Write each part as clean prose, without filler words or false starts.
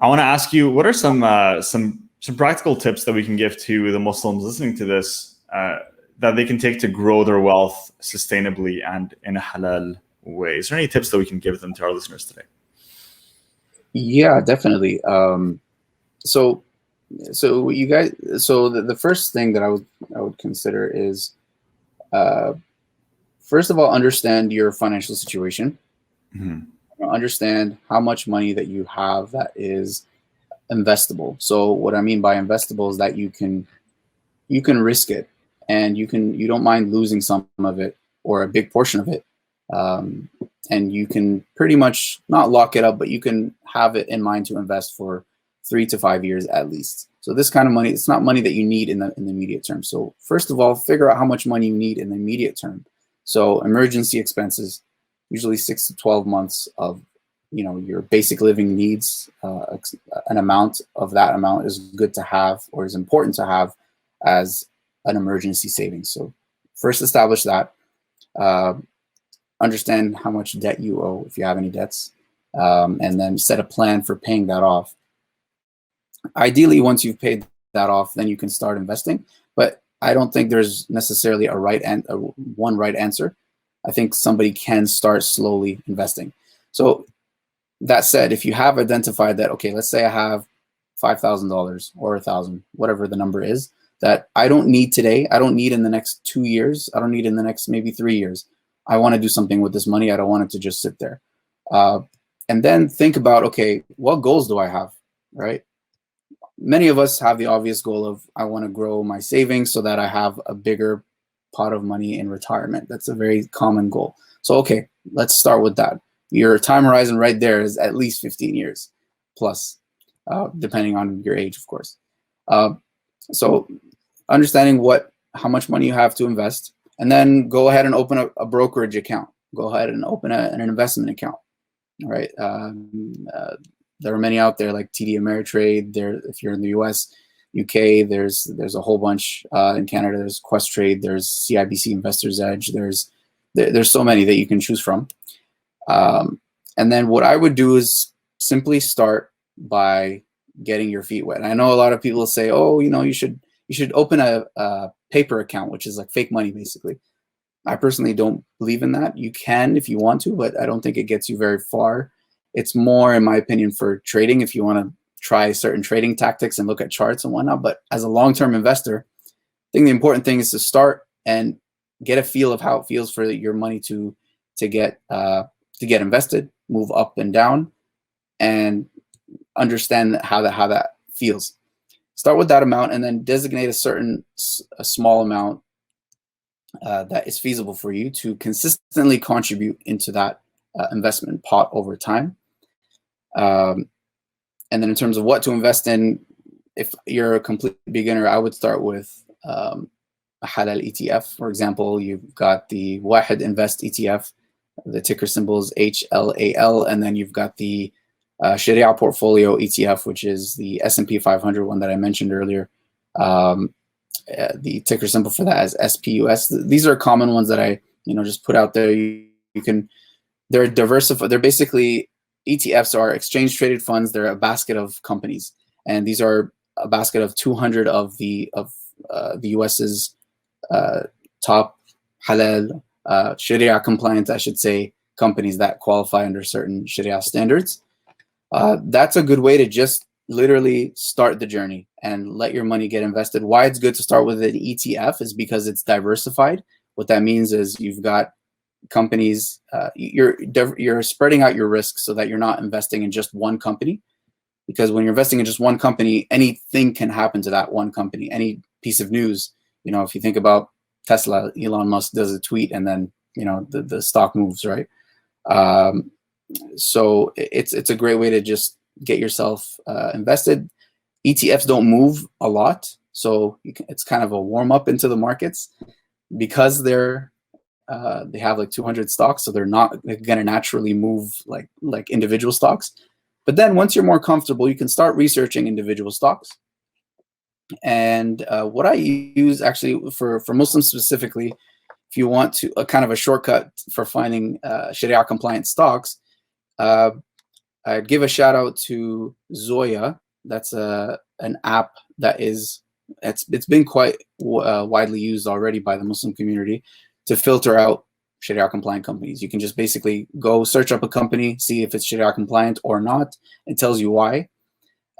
I want to ask you, what are some practical tips that we can give to the Muslims listening to this that they can take to grow their wealth sustainably and in a halal way? Is there any tips that we can give them to our listeners today? Yeah, definitely. So you guys, so the first thing that I would consider is, first of all, understand your financial situation. Mm-hmm. Understand how much money that you have that is investable. So what I mean by investable is that you can risk it, and you don't mind losing some of it or a big portion of it. And you can pretty much not lock it up, but you can have it in mind to invest for 3 to 5 years at least. So this kind of money, it's not money that you need in the immediate term. So first of all, figure out how much money you need in the immediate term. So emergency expenses, usually 6 to 12 months of, your basic living needs. An amount of that amount is good to have, or is important to have as an emergency savings. So first establish that. Understand how much debt you owe if you have any debts, and then set a plan for paying that off. Ideally, once you've paid that off, then you can start investing. But I don't think there's necessarily one right answer. I think somebody can start slowly investing. So that said, if you have identified that, okay, let's say I have $5,000 or $1,000, whatever the number is, that I don't need today, I don't need in the next 2 years, I don't need in the next maybe 3 years. I want to do something with this money. I don't want it to just sit there. And then think about, okay, what goals do I have, right? Many of us have the obvious goal of, I want to grow my savings so that I have a bigger pot of money in retirement. That's a very common goal. So, okay, let's start with that. Your time horizon right there is at least 15 years plus, depending on your age, of course. So understanding how much money you have to invest, and then go ahead and open a brokerage account. Go ahead and open an investment account. All right. There are many out there like TD Ameritrade. There, if you're in the US, UK, there's a whole bunch. In Canada, there's Questrade. There's CIBC Investors Edge. There's so many that you can choose from. And then what I would do is simply start by getting your feet wet. And I know a lot of people say, oh, you should open a paper account, which is like fake money, basically. I personally don't believe in that. You can if you want to, but I don't think it gets you very far. It's more, in my opinion, for trading, if you want to try certain trading tactics and look at charts and whatnot. But as a long-term investor, I think the important thing is to start and get a feel of how it feels for your money to get invested, move up and down, and understand how that feels. Start with that amount, and then designate a small amount that is feasible for you to consistently contribute into that investment pot over time. And then in terms of what to invest in, if you're a complete beginner, I would start with a halal ETF. For example, you've got the Wahid Invest ETF, the ticker symbol is HLAL, and then you've got the Sharia Portfolio ETF, which is the S&P 500 one that I mentioned earlier. The ticker symbol for that is SPUS. These are common ones that I just put out there. They're diversified. They're basically, ETFs are exchange traded funds. They're a basket of companies, and these are a basket of 200 of the US's top halal Sharia compliant, I should say, companies that qualify under certain Sharia standards. That's a good way to just literally start the journey and let your money get invested. Why it's good to start with an ETF is because it's diversified. What that means is you've got companies, you're spreading out your risk so that you're not investing in just one company. Because when you're investing in just one company, anything can happen to that one company. Any piece of news, if you think about Tesla, Elon Musk does a tweet and then the stock moves, right? So it's a great way to just get yourself invested. ETFs don't move a lot, so it's kind of a warm up into the markets because they have like 200 stocks, so they're not going to naturally move like individual stocks. But then once you're more comfortable, you can start researching individual stocks. And what I use actually for Muslims specifically, if you want to kind of a shortcut for finding Sharia compliant stocks, I'd give a shout out to Zoya. That's an app that it's been quite widely used already by the Muslim community to filter out Sharia compliant companies. You can just basically go search up a company, see if it's Sharia compliant or not. It tells you why.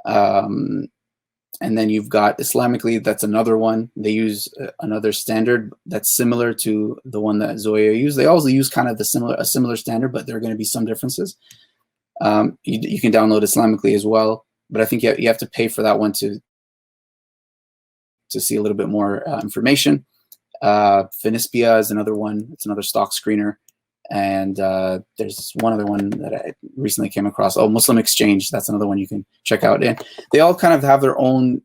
And then you've got Islamically, that's another one. They use another standard that's similar to the one that Zoya used. They also use kind of a similar standard, but there are going to be some differences. You can download Islamically as well, but I think you have to pay for that one to see a little bit more information. Finispia is another one. It's another stock screener. And there's one other one that I recently came across. Oh, Muslim Exchange. That's another one you can check out. And they all kind of have their own.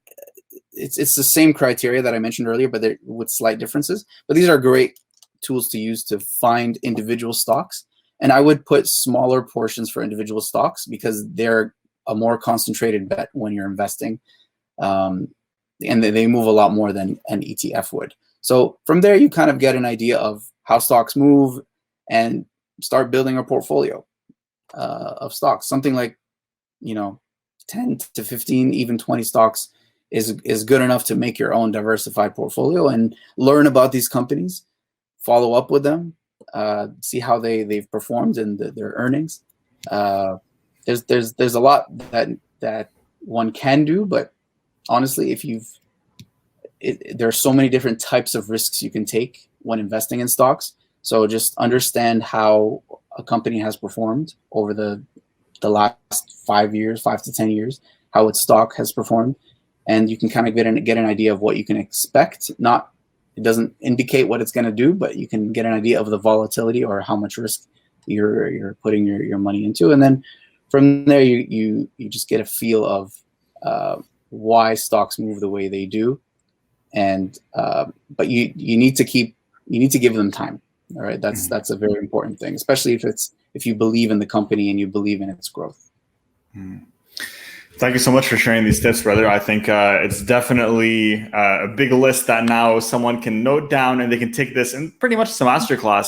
It's the same criteria that I mentioned earlier, but they're with slight differences. But these are great tools to use to find individual stocks. And I would put smaller portions for individual stocks because they're a more concentrated bet when you're investing. And they move a lot more than an ETF would. So from there, you kind of get an idea of how stocks move and start building a portfolio of stocks. Something like, 10 to 15, even 20 stocks is good enough to make your own diversified portfolio and learn about these companies, follow up with them, see how they've performed and their earnings. There's a lot that one can do, but honestly, there are so many different types of risks you can take when investing in stocks. So just understand how a company has performed over the last 5 years, 5 to 10 years, how its stock has performed, and you can kind of get an idea of what you can expect. It doesn't indicate what it's going to do, but you can get an idea of the volatility or how much risk you're putting your money into, and then from there you just get a feel of why stocks move the way they do, and but you need to give them time. All right, that's a very important thing, especially if you believe in the company and you believe in its growth. Thank you so much for sharing these tips, brother. I think it's definitely a big list that now someone can note down and they can take this and pretty much it's a masterclass